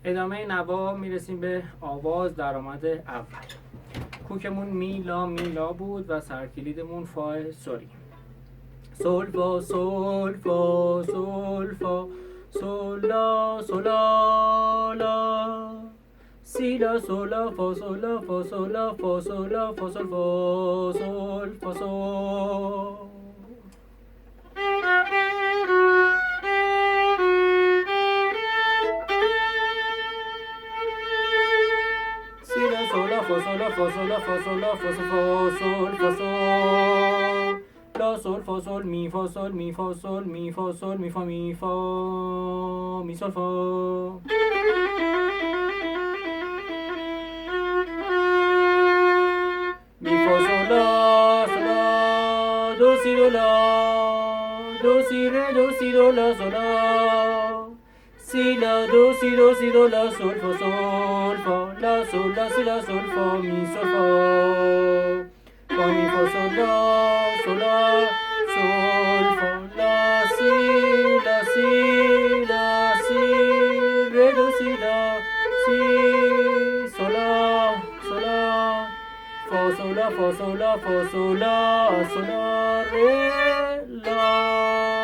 ادامه نوا میرسیم به آواز درآمد اول. کوکمون میلا میلا بود و سرکلیدمون فا سوری. سول فا سول فا سول فا سول لا سول لا سی لا سول لا فا سول لا فا سول لا فا سول لا فا سول فا سول فا سول. سی لا سول لا فا سول لا فا سول لا فا سول لا فا سول فا سول لا سول فا سول می فا سول می فا سول می فا سول می فا می فا می سول فا. می فا سول لا سول لا دو سی دو لا دو سی ره دو سی دو لا سول لا سی لا دو سی دو لا سول فا لا سول لا سی لا سول فا می سول فا می فا سول لا سول لا سول فا لا سی ره دو سی لا سی سول لا فا سول لا فا سول لا فا سول لا سول لا ره لا.